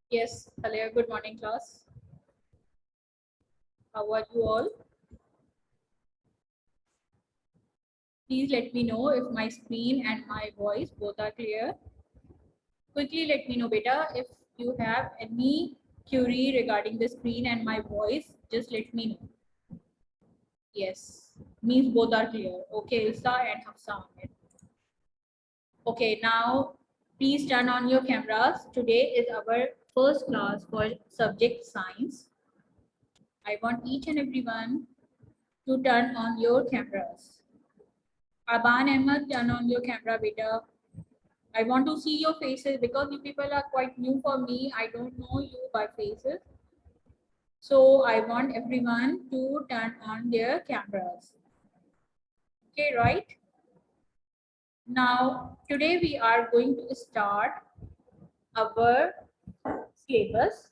Yes, hello, good morning, class. How are you all? Please let me know if my screen and my voice both are clear. Quickly let me know, beta, if you have any query regarding the screen and my voice, just let me know. Yes, means both are clear. Okay, Ilsa and Hafsa Ahmed. Okay, now please turn on your cameras. Today is our first class for subject science. I want each and everyone to turn on your cameras. Aban Ahmed, turn on your camera, beta. I want to see your faces because you people are quite new for me. I don't know you by faces. So I want everyone to turn on their cameras. Okay, right? Now, today we are going to start our syllabus.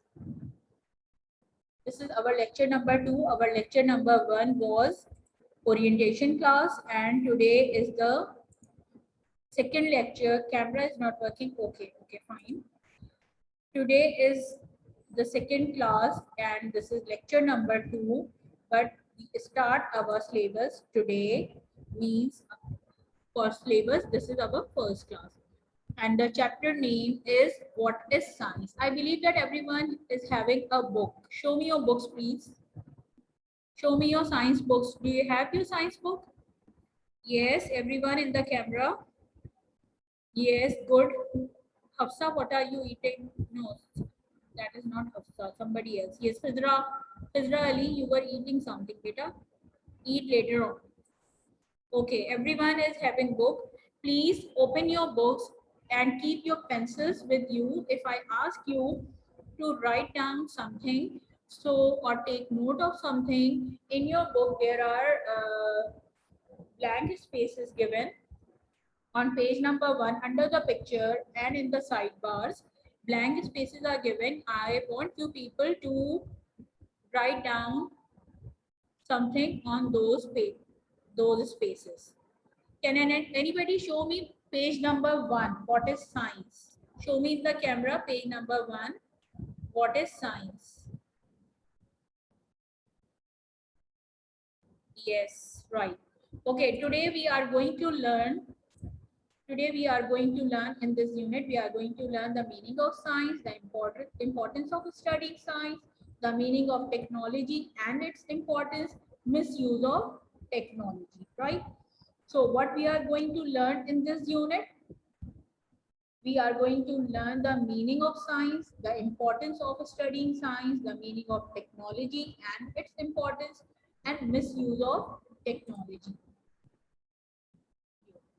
This is our lecture number 2. Our lecture number 1 was orientation class, and today is the second lecture. Camera is not working. Okay, fine. Today is the second class and this is lecture number 2, but we start our syllabus today. Means for syllabus this is our first class and the chapter name is what is science. I believe that everyone is having a book. Show me your books, please. Show me your science books. Do you have your science book? Yes, everyone in the camera. Yes, good. Hafsa, what are you eating? No, that is not Hafsa, somebody else. Yes, Fizra Ali, you were eating something, beta. Eat later on. Okay, everyone is having book. Please open your books and keep your pencils with you. If I ask you to write down something, so or take note of something in your book, there are blank spaces given on page number 1 under the picture and in the sidebars. Blank spaces are given. I want you people to write down something on those spaces. Can anybody show me page number 1? What is science? Show me in the camera page number 1. What is science? Yes, right. Okay, today we are going to learn. Today we are going to learn in this unit, we are going to learn the meaning of science, the importance of studying science, the meaning of technology and its importance, misuse of technology, right? So what we are going to learn in this unit? We are going to learn the meaning of science, the importance of studying science, the meaning of technology and its importance, and misuse of technology.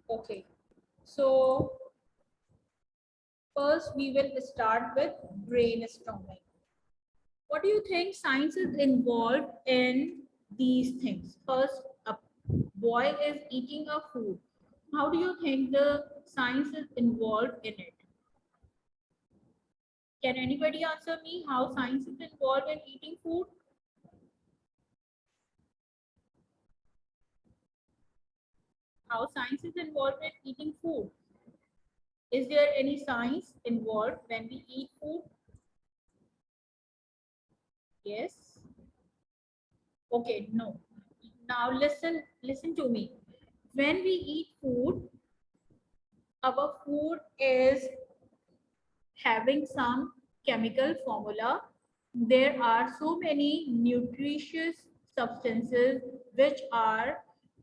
Okay, so first, we will start with brainstorming. What do you think science is involved in these things? First, a boy is eating a food. How do you think the science is involved in it? Can anybody answer me how science is involved in eating food? How science is involved in eating food? Is there any science involved when we eat food? Yes. Okay, no. Now listen to me. When we eat food, our food is having some chemical formula. There are so many nutritious substances which are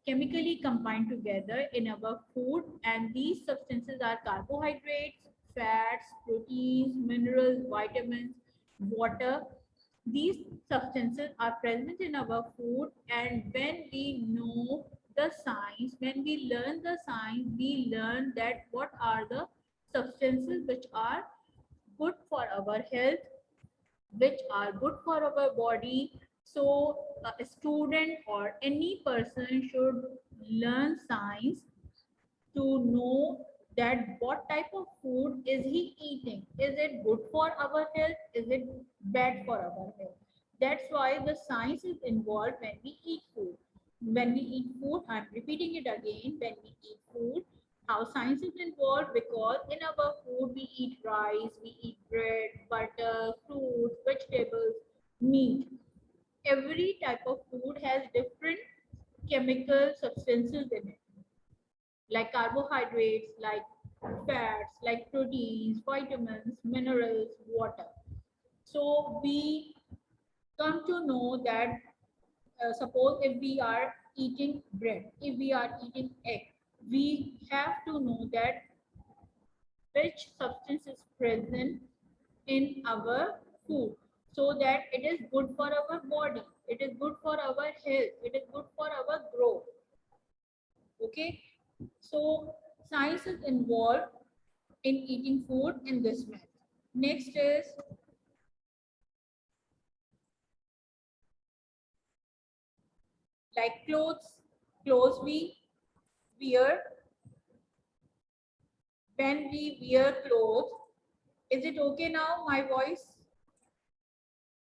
chemically combined together in our food, and these substances are carbohydrates, fats, proteins, minerals, vitamins, water. These substances are present in our food, and when we know the science, when we learn the science, we learn that what are the substances which are good for our health, which are good for our body. So a student or any person should learn science to know that what type of food is he eating. Is it good for our health? Is it bad for our health? That's why the science is involved when we eat food. When we eat food, I'm repeating it again, when we eat food, How science is involved, because in our food we eat rice, we eat bread, butter, fruits, vegetables, meat. Every type of food has different chemical substances in it, like carbohydrates, like fats, like proteins, vitamins, minerals, water. So we come to know that suppose if we are eating bread, if we are eating egg, we have to know that which substance is present in our food, so that it is good for our body, it is good for our health, it is good for our growth. Okay, so science is involved in eating food in this manner. Next is like clothes. Clothes we wear. When we wear clothes, is it okay now, my voice?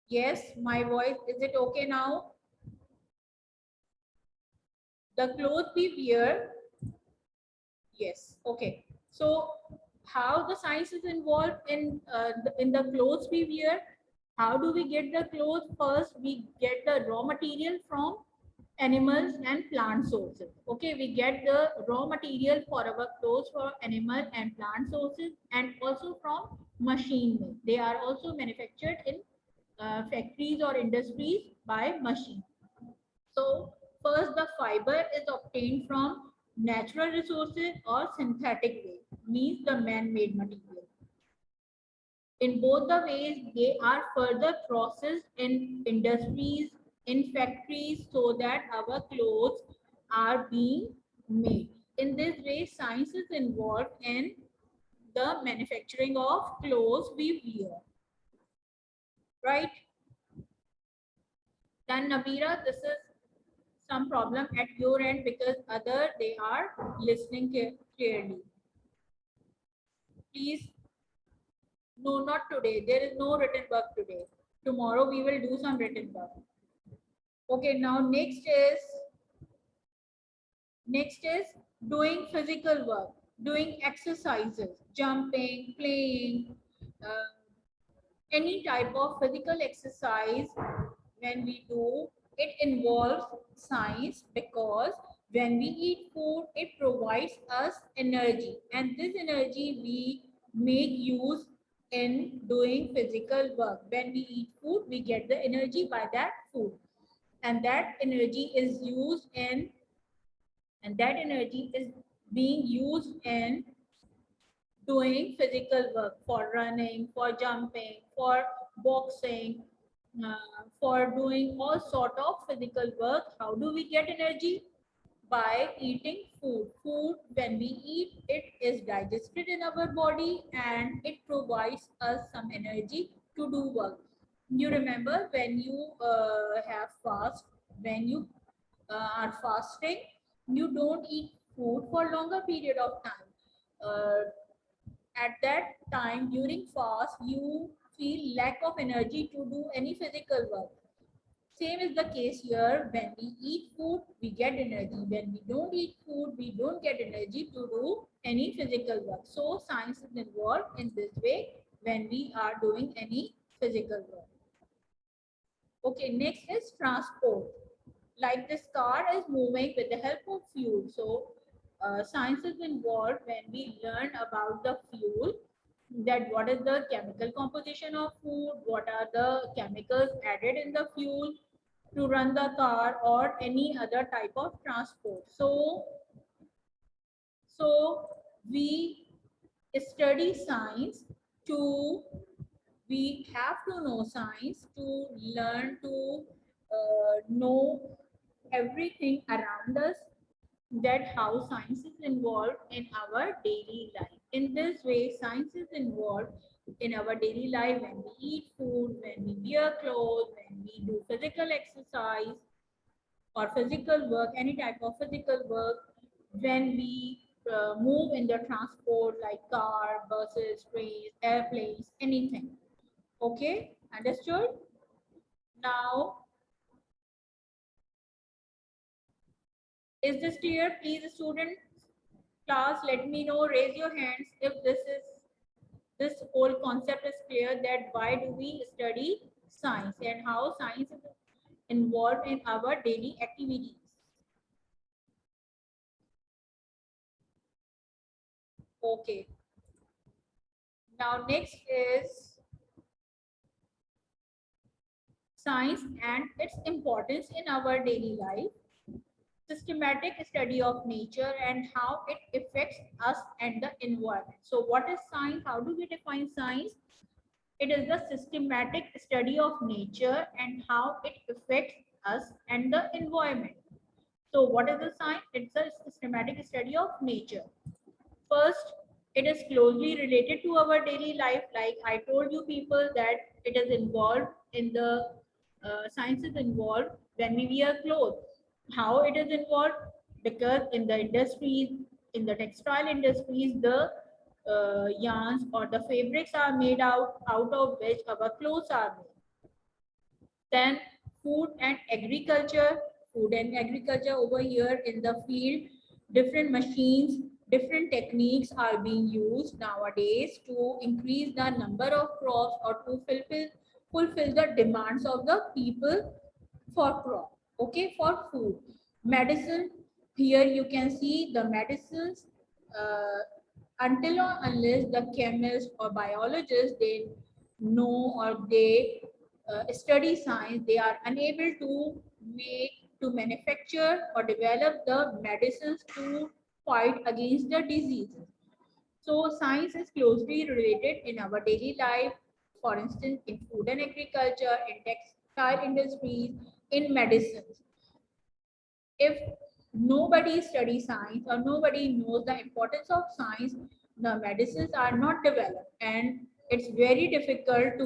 Yes, my voice. Is it okay now? The clothes we wear. Yes. Okay. So how the science is involved in the clothes we wear? How do we get the clothes? First, we get the raw material from animals and plant sources. Okay, we get the raw material for our clothes for animal and plant sources, and also from machine made. They are also manufactured in factories or industries by machine. So first, the fiber is obtained from natural resources or synthetic way, means the man-made material. In both the ways, they are further processed in industries, in factories, so that our clothes are being made. In this way, science is involved in the manufacturing of clothes we wear. Right? Then Nabira, this is some problem at your end, because other they are listening clearly. Please, no, not today. There is no written work today. Tomorrow we will do some written work. Okay, now next is doing physical work, doing exercises, jumping, playing, uh, any type of physical exercise. When we do, it involves science, because when we eat food, it provides us energy, and this energy we make use in doing physical work. When we eat food, we get the energy by that food, and that energy is used in and that energy is being used in doing physical work, for running, for jumping, for boxing, for doing all sort of physical work. How do we get energy? By eating food. Food, when we eat, it is digested in our body and it provides us some energy to do work. You remember when you have fast, when you are fasting, you don't eat food for longer period of time. At that time during fast, you feel lack of energy to do any physical work. Same is the case here. When we eat food, we get energy. When we don't eat food, we don't get energy to do any physical work. So science is involved in this way when we are doing any physical work. Okay, next is transport. Like this car is moving with the help of fuel. So science is involved when we learn about the fuel, that what is the chemical composition of food, what are the chemicals added in the fuel to run the car or any other type of transport. So we study science to we have to know science to learn to know everything around us, that how science is involved in our daily life. In this way, science is involved in our daily life when we eat food, when we wear clothes, when we do physical exercise or physical work, any type of physical work, when we move in the transport like car, buses, trains, airplanes, anything. Okay, understood? Now, is this clear? Please, students, Class, let me know, raise your hands if this whole concept is clear, that why do we study science and how science is involved in our daily activities. Okay. Now next is science and its importance in our daily life. Systematic study of nature and how it affects us and the environment. So what is science? How do we define science? It is the systematic study of nature and how it affects us and the environment. So what is the science? It's a systematic study of nature. First, it is closely related to our daily life. Like I told you people that it is involved in the science is involved when we wear clothes. How it is involved? Because in the industries, in the textile industries, the yarns or the fabrics are made out of which our clothes are made. Then food and agriculture over here in the field, different machines, different techniques are being used nowadays to increase the number of crops or to fulfill the demands of the people for crop. Okay, for food. Medicine, here you can see the medicines, until or unless the chemist or biologist they know or they study science, they are unable to make, to manufacture or develop the medicines to fight against the diseases. So science is closely related in our daily life, for instance, in food and agriculture, in textile industries, in medicines. If nobody studies science or nobody knows the importance of science, the medicines are not developed, and it's very difficult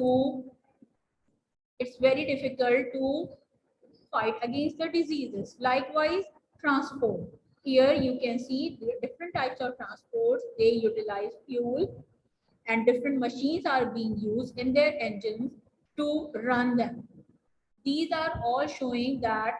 to fight against the diseases. Likewise, transport. Here you can see the different types of transports. They utilize fuel and different machines are being used in their engines to run them. These are all showing that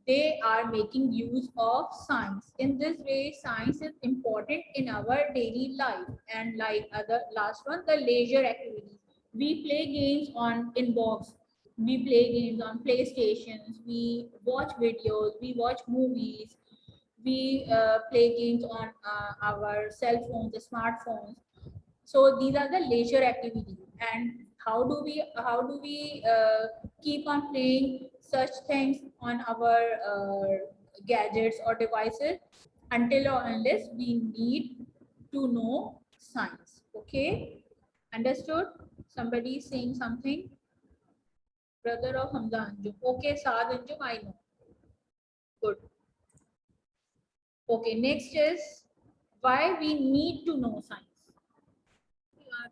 they are making use of science. In this way, science is important in our daily life. And like other last one, the leisure activities. We play games on inbox. We play games on PlayStations. We watch videos. We watch movies. We play games on our cell phones, the smartphones. So these are the leisure activities. And how do we keep on playing such things on our gadgets or devices? Until or unless we need to know science. Okay, understood? Somebody is saying something. Brother of Hamza Anjum. Okay, Saad Anjum, I know. Good. Okay, next is why we need to know science.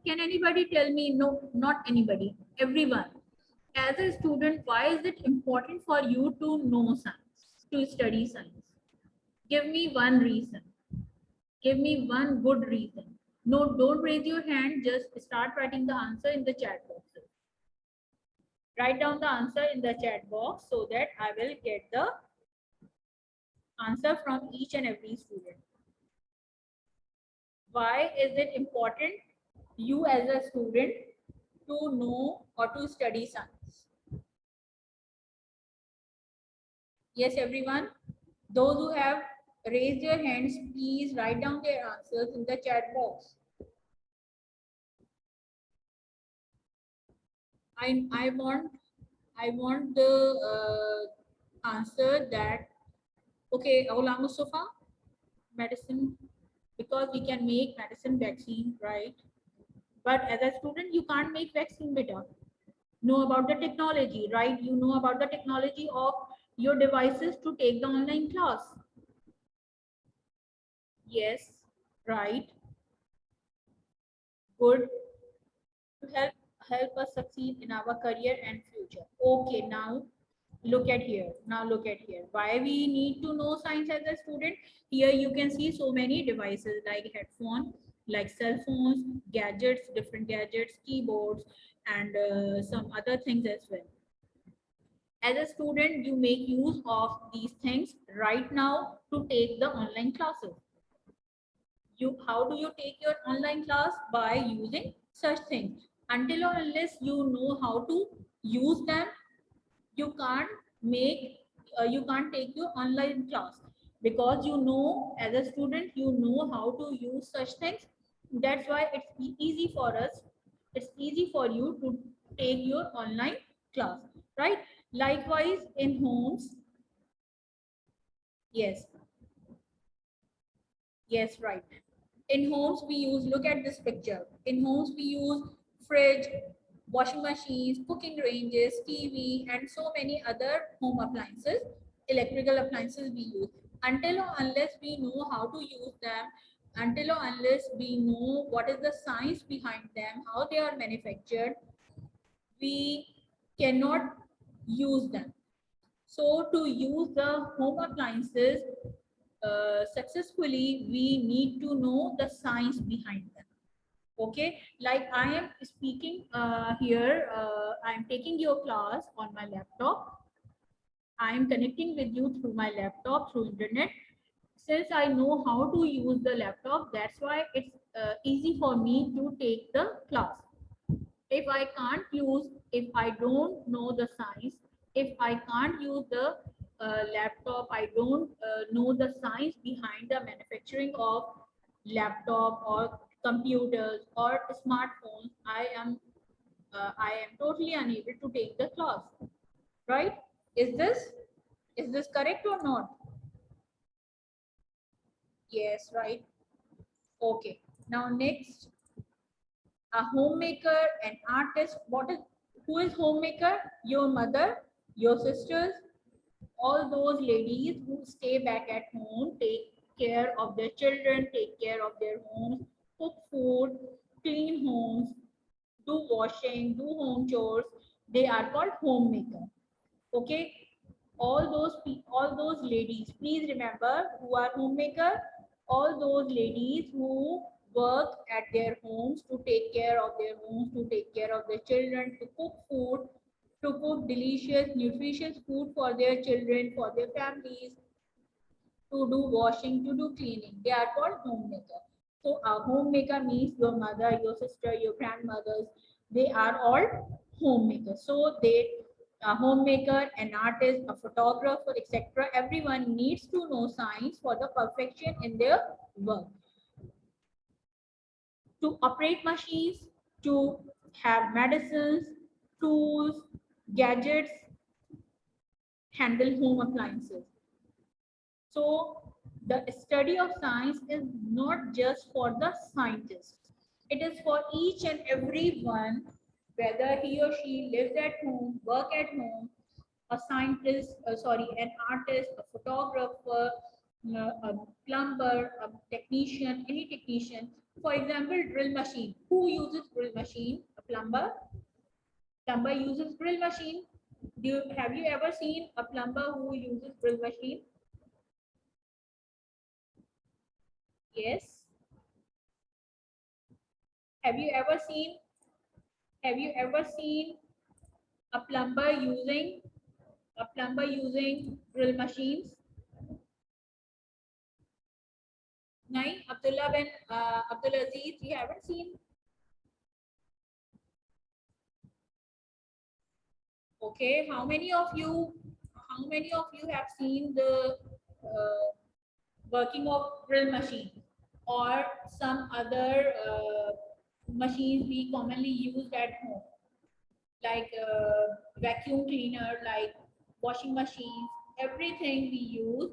Can anybody tell me? No, not anybody, everyone. As a student, why is it important for you to know science, to study science? Give me one reason. Give me one good reason. No, don't raise your hand, just start writing the answer in the chat box. Write down the answer in the chat box so that I will get the answer from each and every student. Why is it important you as a student to know or to study science? Yes, everyone. Those who have raised their hands, please write down their answers in the chat box. I want the answer that, okay, Ghulam Mustafa, medicine, because we can make medicine vaccine, right? But as a student, you can't make vaccine better. Know about the technology, right? You know about the technology of your devices to take the online class. Yes, right. Good. To help us succeed in our career and future. Okay, now look at here. Now look at here. Why we need to know science as a student? Here you can see so many devices like headphone, like cell phones, gadgets, different gadgets, keyboards, and some other things as well. As a student, you make use of these things right now to take the online classes. How do you take your online class? By using such things. Until or unless you know how to use them, you can't make you can't take your online class, because you know, as a student, you know how to use such things. That's why it's easy for us, it's easy for you to take your online class, right? Likewise in homes. Yes, yes, right. In homes we use, look at this picture, in homes we use fridge, washing machines, cooking ranges, TV, and so many other home appliances, electrical appliances we use. Until or unless we know how to use them, until or unless we know what is the science behind them, how they are manufactured, we cannot use them. So to use the home appliances successfully, we need to know the science behind them. Okay, like I am speaking here, I am taking your class on my laptop. I am connecting with you through my laptop, through internet. Since I know how to use the laptop, that's why it's easy for me to take the class. If I can't use, if I don't know the science, if I can't use the laptop, I don't know the science behind the manufacturing of laptop or computers or smartphones, I am totally unable to take the class, right? Is this, is this correct or not? Yes, right. Okay. Now next, a homemaker, an artist. What is, who is homemaker? Your mother, your sisters, all those ladies who stay back at home, take care of their children, take care of their homes, cook food, clean homes, do washing, do home chores. They are called homemaker. Okay, all those ladies, please remember who are homemaker. All those ladies who work at their homes, to take care of their homes, to take care of their children, to cook food, to cook delicious nutritious food for their children, for their families, to do washing, to do cleaning. They are called homemaker. So a homemaker means your mother, your sister, your grandmothers. They are all homemakers. So they, a homemaker, an artist, a photographer, etc. Everyone needs to know science for the perfection in their work. To operate machines, to have medicines, tools, gadgets, handle home appliances. So the study of science is not just for the scientists. It is for each and every one, whether he or she lives at home, work at home, a scientist, sorry, an artist, a photographer, a plumber, a technician, any technician. For example, drill machine. Who uses drill machine? A plumber. Plumber uses drill machine. Have you ever seen a plumber who uses drill machine? Yes. Have you ever seen, have you ever seen a plumber using, a plumber using drill machines? Nahin, Abdullah bin Abdul Aziz, you haven't seen? Okay, how many of you have seen the working of drill machine or some other machines we commonly use at home, like vacuum cleaner, like washing machines, everything we use,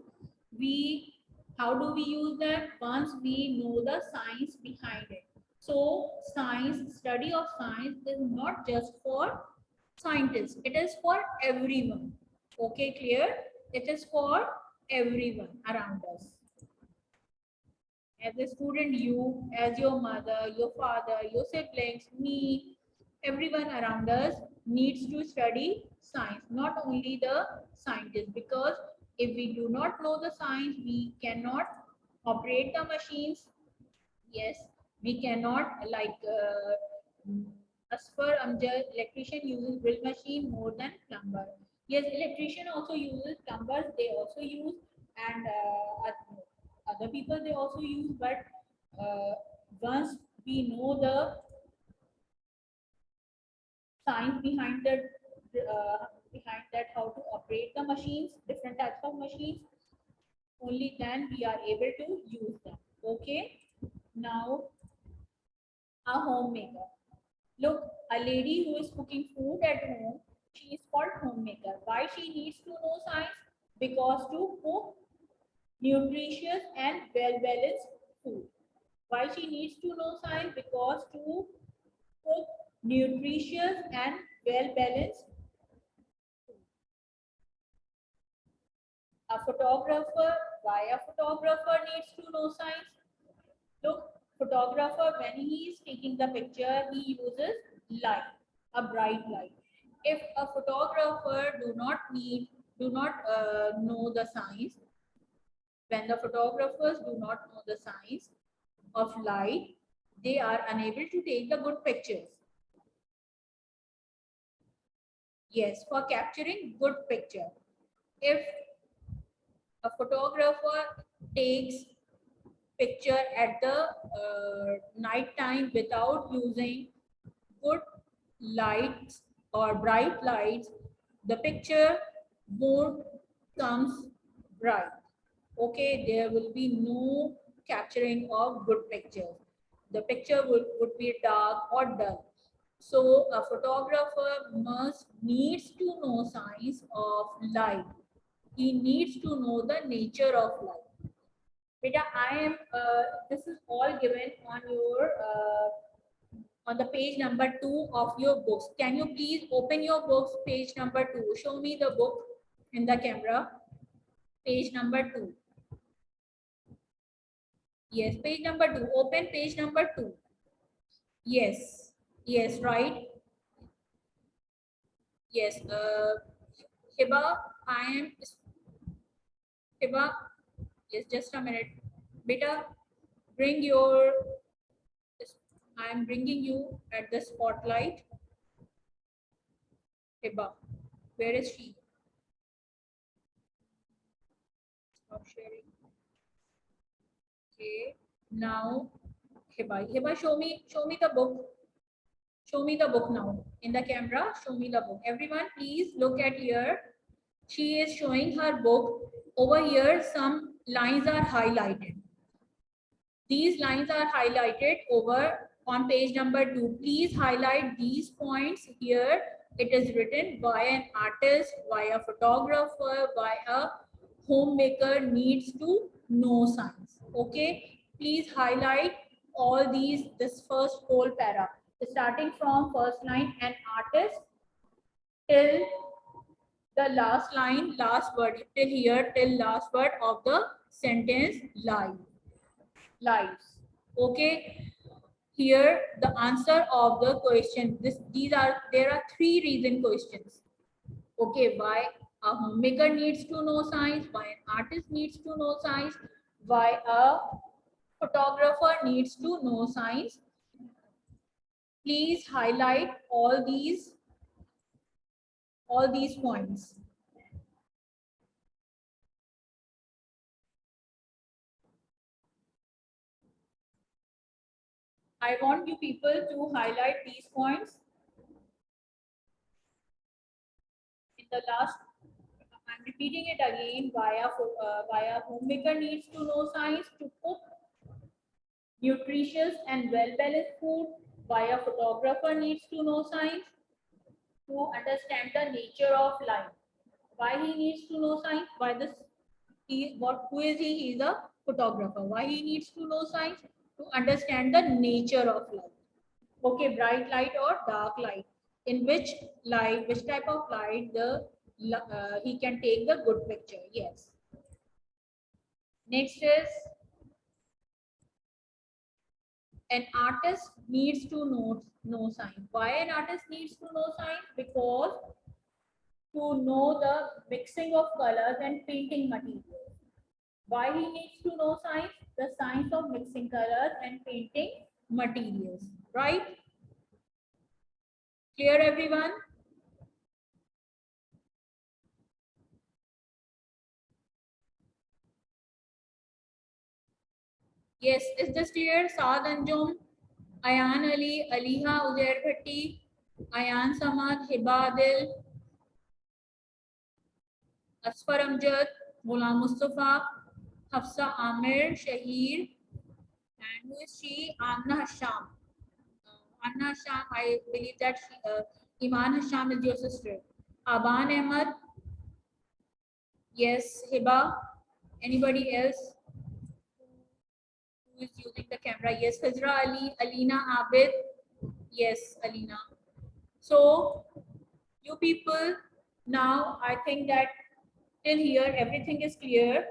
we, how do we use them? Once we know the science behind it. So science, study of science is not just for scientists, it is for everyone. Okay, clear? It is for everyone around us. As a student, you, as your mother, your father, your siblings, me, everyone around us needs to study science, not only the scientists, because if we do not know the science, we cannot operate the machines. Yes, we cannot, like as per Amjad, electrician uses drill machine more than plumber. Yes, electrician also uses, plumbers they also use, and other people they also use, but once we know the science behind behind that, how to operate the machines, different types of machines, only then we are able to use them. Okay, now a homemaker. Look, a lady who is cooking food at home, she is called homemaker. Why she needs to know science? Because to cook nutritious and well-balanced food. Why she needs to know science? Because to cook nutritious and well-balanced. A photographer, why a photographer needs to know science? Look, photographer, when he is taking the picture, he uses light, a bright light. If a photographer do not know the science, when the photographers do not know the science of light, they are unable to take the good pictures. Yes, for capturing good picture. If a photographer takes picture at the night time without using good lights or bright lights, the picture won't comes bright. Okay, there will be no capturing of good pictures. The picture would be dark or dull. So a photographer must needs to know science of light. He needs to know the nature of light. Beta, I am. This is all given on the page number 2 of your books. Can you please open your books, page number 2? Show me the book in the camera. Page number 2. Yes, page number 2. Open page number 2. Yes, yes, right. Yes. Hiba, I am. Hiba, yes, just a minute. Beta, bring your. I am bringing you at the spotlight. Hiba, where is she? Stop sharing. Okay. Now, Hiba, show me the book. Show me the book now in the camera. Show me the book. Everyone, please look at here. She is showing her book. Over here, some lines are highlighted. These lines are highlighted over on page number 2. Please highlight these points here. It is written why an artist, why a photographer, why a homemaker needs to know science. Okay, please highlight all these, this first whole para, starting from first line, an artist, till the last line, last word, till here, till last word of the sentence, lives. Okay, here the answer of the question, there are 3 reason questions. Okay, why a homemaker needs to know science, why an artist needs to know science, why a photographer needs to know science. Please highlight all these points. I want you people to highlight these points. In the last, I'm repeating it again, why a homemaker needs to know science to cook nutritious and well-balanced food, why a photographer needs to know science to understand the nature of life. Why he needs to know science? Why this? Who is he? He is a photographer. Why he needs to know science? To understand the nature of light. Okay, bright light or dark light. In which light, which type of light he can take the good picture. Yes. Next is, an artist needs to know science. Why an artist needs to know science? Because to know the mixing of colors and painting materials. Why he needs to know science? The science of mixing colors and painting materials. Right? Clear, everyone? Yes, is this clear? Saad Anjum, Ayan Ali, Aliha Uzair Bhatti, Ayan Samad, Hiba Adil, Asfar Amjad, Ghulam Mustafa, Hafsa Amir, Shahir, and who is she? Amna Hasham. Amna Hasham, I believe that Iman Hasham is your sister. Aban Ahmad, yes, Hiba. Anybody else who is using the camera? Yes, Khazra Ali, Alina Abid. Yes, Alina. So, you people, now I think that till here everything is clear,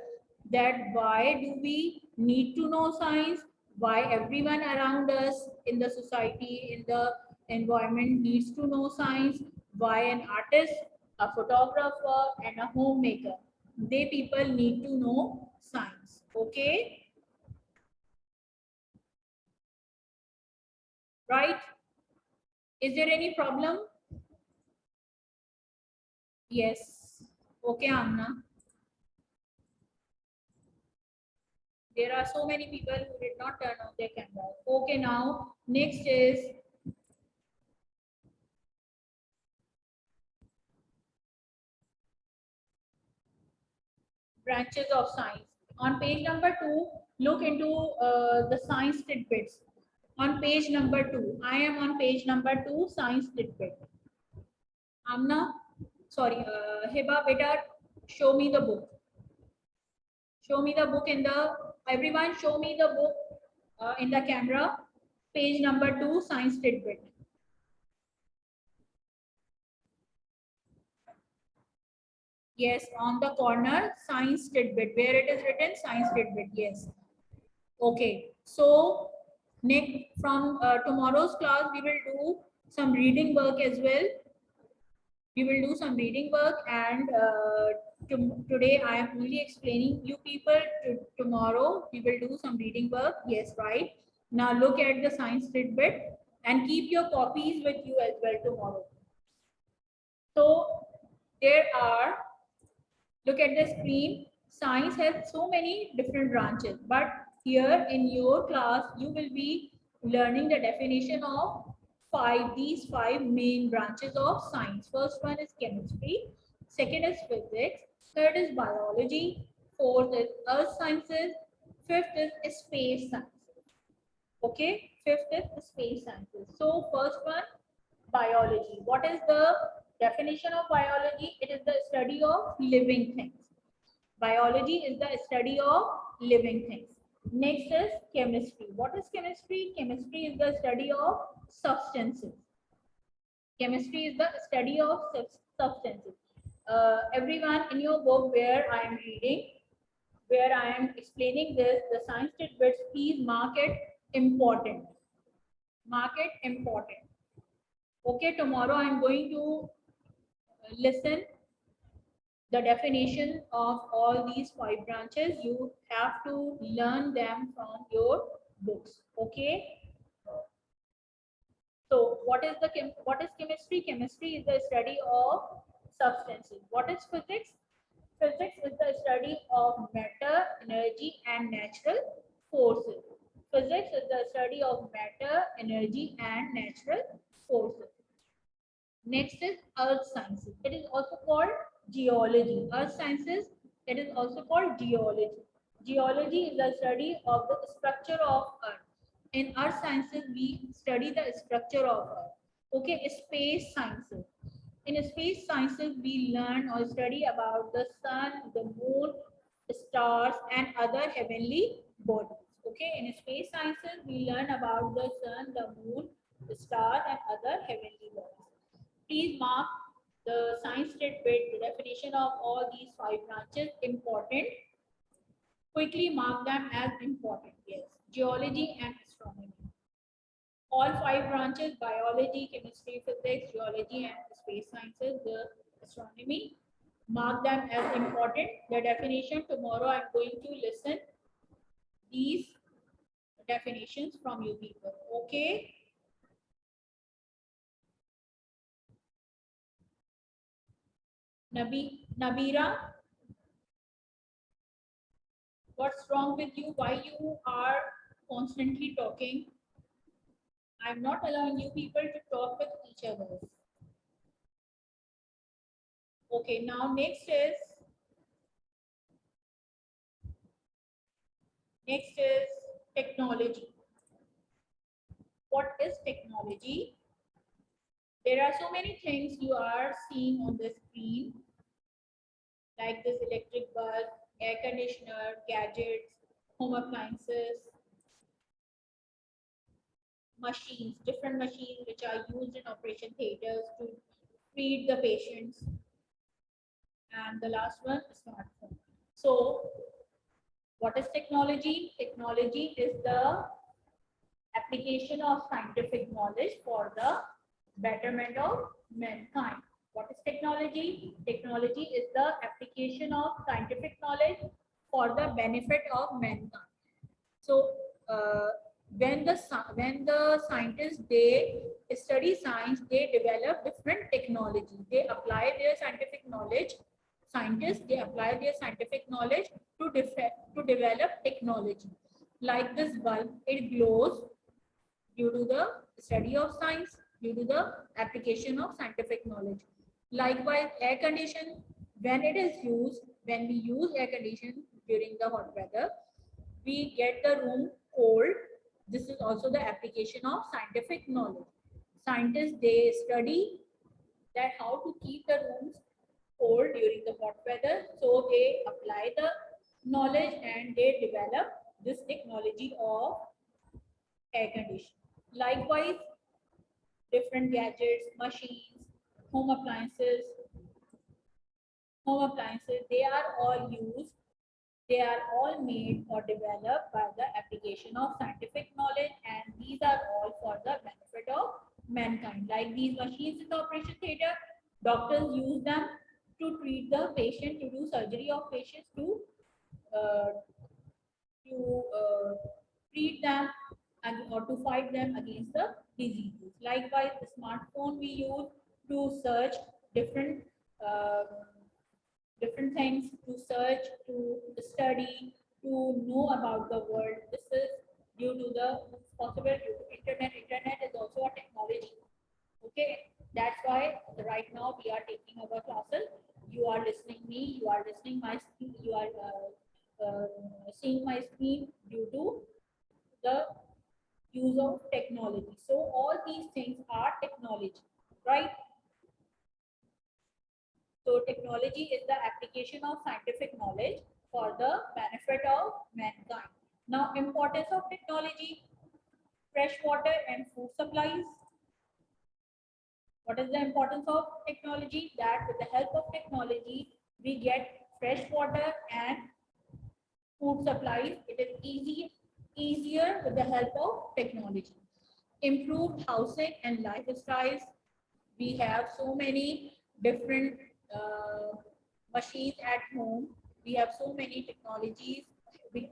that why do we need to know science, why everyone around us in the society, in the environment needs to know science, why an artist, a photographer and a homemaker, they people need to know science. Okay, right? Is there any problem? Yes. Okay, Amna. There are so many people who did not turn on their camera. Okay, now next is branches of science. On page number 2, look into the science tidbits. On page number 2, I am on page number 2, science tidbit. Amna, sorry, Hiba, beta, show me the book. Show me the book in the, everyone show me the book in the camera. Page number 2, science tidbit. Yes, on the corner, science tidbit. Where it is written, science tidbit. Yes. Okay. So, next from tomorrow's class, we will do some reading work as well. We will do some reading work, and today I am only explaining you people. Tomorrow we will do some reading work. Yes, right. Now look at the science tidbit and keep your copies with you as well tomorrow. So there are, look at the screen. Science has so many different branches, but here in your class, you will be learning the definition of these five main branches of science. First one is chemistry, second is physics, third is biology, fourth is earth sciences, fifth is space sciences. Okay, fifth is space sciences. So first one, biology. What is the definition of biology? It is the study of living things. Biology is the study of living things. Next is chemistry. What is chemistry? Chemistry is the study of substances. Chemistry is the study of substances. Everyone in your book where I am reading, where I am explaining this, the science tidbits, please mark it important. Mark it important. Okay, tomorrow I am going to listen the definition of all these five branches. You have to learn them from your books. Okay. So what is chemistry? Chemistry is the study of substances. What is physics? Physics is the study of matter, energy, and natural forces. Physics is the study of matter, energy, and natural forces. Next is earth sciences. It is also called geology. Earth sciences, it is also called geology. Geology is the study of the structure of earth. In earth sciences, we study the structure of earth. Okay, space sciences. In space sciences, we learn or study about the sun, the moon, stars, and other heavenly bodies. Okay, in space sciences, we learn about the sun, the moon, the stars, and other heavenly bodies. Please mark the science tidbit, the definition of all these five branches important. Quickly mark them as important. Yes, geology and astronomy. All five branches, biology, chemistry, physics, geology, and space sciences, the astronomy, mark them as important. The definition, tomorrow I'm going to listen these definitions from you people. Okay. Nabira, What's wrong with you? Why you are constantly talking? I'm not allowing you people to talk with each other. Okay, now next is technology. What is technology? There are so many things you are seeing on the screen, like this electric bulb, air conditioner, gadgets, home appliances, machines, different machines which are used in operation theaters to treat the patients. And the last one, smartphone. So, what is technology? Technology is the application of scientific knowledge for the betterment of mankind. What is technology? Technology is the application of scientific knowledge for the benefit of mankind. So when the scientists they study science, they develop different technology. They apply their scientific knowledge. Scientists they apply their scientific knowledge to develop technology. Like this bulb, it glows due to the study of science, due to the application of scientific knowledge. Likewise, air condition, when we use air condition during the hot weather, we get the room cold. This is also the application of scientific knowledge. Scientists they study that how to keep the rooms cold during the hot weather. So they apply the knowledge and they develop this technology of air conditioning. Likewise, different gadgets, machines, home appliances, they are all used, they are all made or developed by the application of scientific knowledge, and these are all for the benefit of mankind. Like these machines in the operation theater, doctors use them to treat the patient, to do surgery of patients, uh, to treat them and or to fight them against the diseases. Likewise, the smartphone we use to search different uh, different things, to search, to study, to know about the world. This is due to the possible due to internet. Internet is also a technology. Okay, that's why right now we are taking our classes. You are listening me. You are listening my. You are seeing my screen due to the use of technology. So all these things are technology, right? So technology is the application of scientific knowledge for the benefit of mankind. Now, importance of technology, fresh water and food supplies. What is the importance of technology? That with the help of technology, we get fresh water and food supplies. It is easier with the help of technology. Improved housing and lifestyles. We have so many different machines at home. We have so many technologies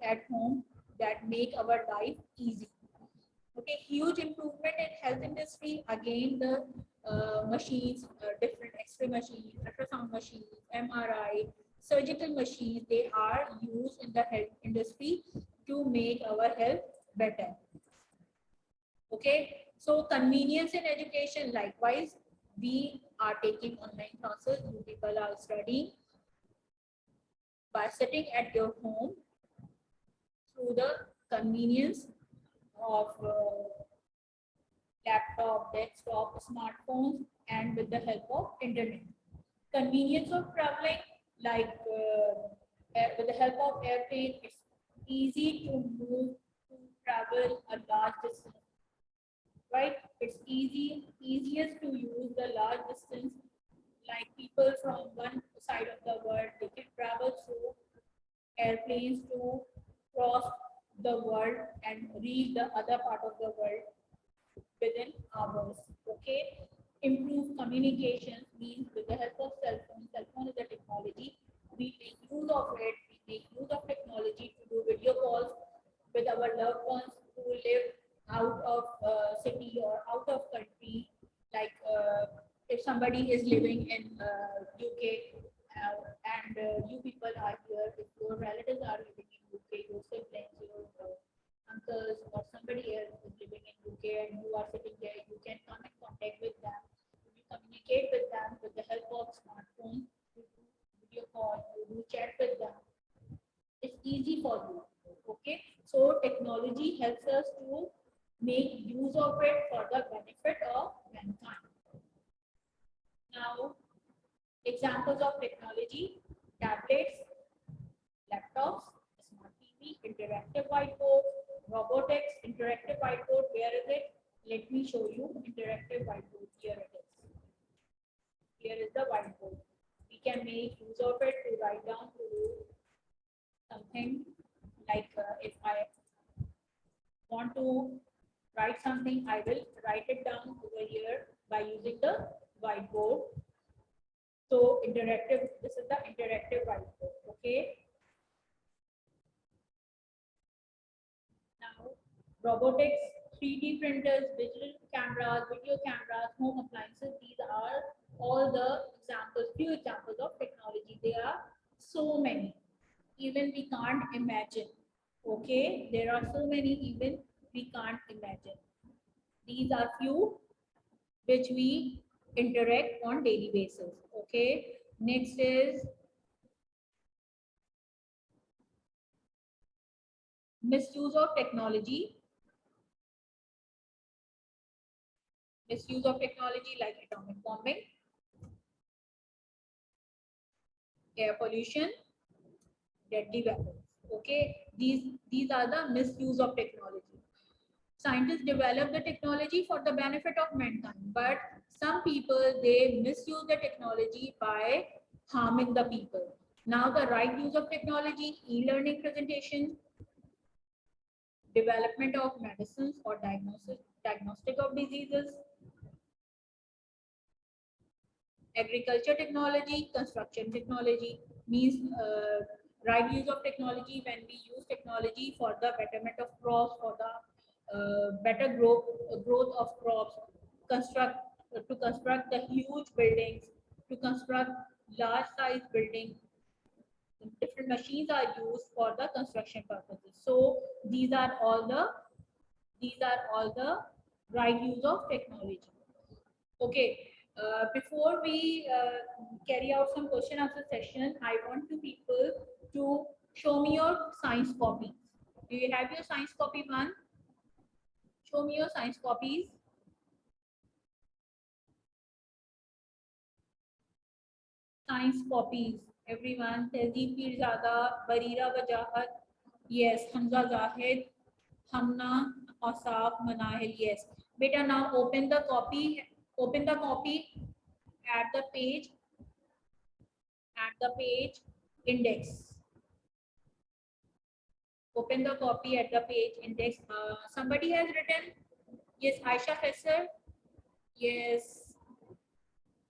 at home that make our life easy. Okay, huge improvement in health industry. Again, the machines, different X-ray machines, ultrasound machines, MRI, surgical machines, they are used in the health industry to make our health better. Okay, so convenience in education. Likewise, we are taking online classes. You people are studying by sitting at your home through the convenience of laptop, desktop, smartphones, and with the help of internet. Convenience of traveling, like with the help of airplane, it's easy to move to travel a large distance, right? It's easiest to use the large distance. Like people from one side of the world, they can travel through airplanes to cross the world and reach the other part of the world within hours. Okay. Improve communications means with the help of cell phone. Cell phone is a technology. We make use of it. We make use of technology to do video calls with our loved ones who live out of city or out of country. Like if somebody is living in UK and you people are here, if your relatives are living in UK, technology helps us to make use of it for the benefit of mankind. Now, examples of technology: tablets, laptops, smart TV, interactive whiteboard, robotics, interactive whiteboard. Where is it? Let me show you interactive whiteboard. Here it is. Here is the whiteboard. We can make use of it to write down to something like if I want to write something, I will write it down over here by using the whiteboard. So interactive, this is the interactive whiteboard. Okay. Now, robotics, 3D printers, digital cameras, video cameras, home appliances, these are all the examples, few examples of technology. There are so many, even we can't imagine. Okay, there are so many, even we can't imagine. These are few which we interact on daily basis. Okay, next is misuse of technology. Misuse of technology like atomic bombing, air pollution, deadly weapons. Okay, these are the misuse of technology. Scientists develop the technology for the benefit of mankind, but some people, they misuse the technology by harming the people. Now, the right use of technology: e-learning, presentation, development of medicines or diagnostic of diseases, agriculture technology, construction technology. Means right use of technology when we use technology for the betterment of crops, for the better growth of crops, to construct the huge buildings, to construct large size buildings. Different machines are used for the construction purposes. So these are all the right use of technology. Okay, before we carry out some question answer session, I want you people to show me your science copies. Do you have your science copy one? Show me your science copies. Science copies. Everyone. Tehzeeb Pirzada, Barira Wajahat. Yes. Hamza Zahid, Hamna, Asaf, Manahil. Yes. Beta, now open the copy. Open the copy at the page. At the page index. Open the copy at the page index. Somebody has written. Yes, Aisha Fesser. Yes.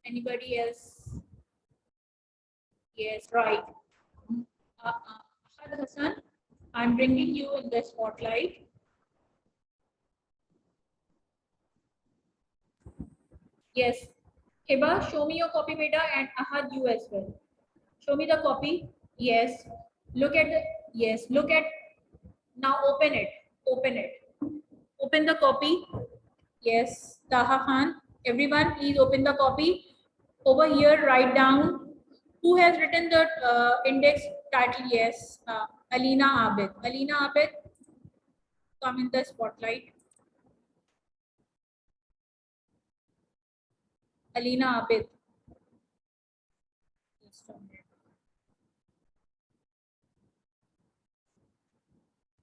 Anybody else? Yes, right. Ahad Hassan, I'm bringing you in the spotlight. Yes. Hiba, show me your copy, beta, and Ahad, you as well. Show me the copy. Yes. Look at the, yes, look at, now open it. Open it. Open the copy. Yes, Taha Khan. Everyone, please open the copy. Over here, write down who has written the index title. Yes, Alina Abid. Alina Abid, come in the spotlight. Alina Abid.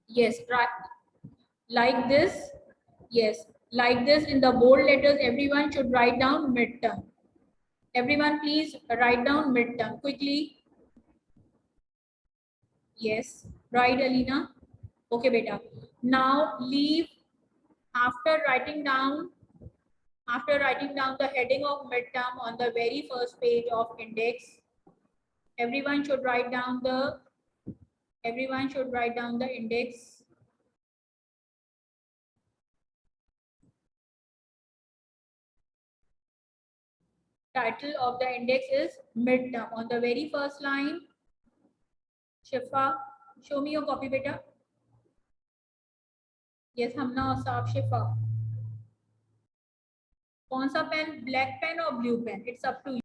Yes, right. Like this. Yes, like this in the bold letters. Everyone should write down midterm. Everyone, please write down midterm quickly. Yes, right, Alina. Okay, beta. Now leave after writing down. After writing down the heading of midterm on the very first page of index, everyone should write down the index. Title of the index is midterm. On the very first line, Shifa, show me your copy, beta. Yes, Hamna और साफ शिफा. कौन सा pen, black pen और blue pen? It's up to you.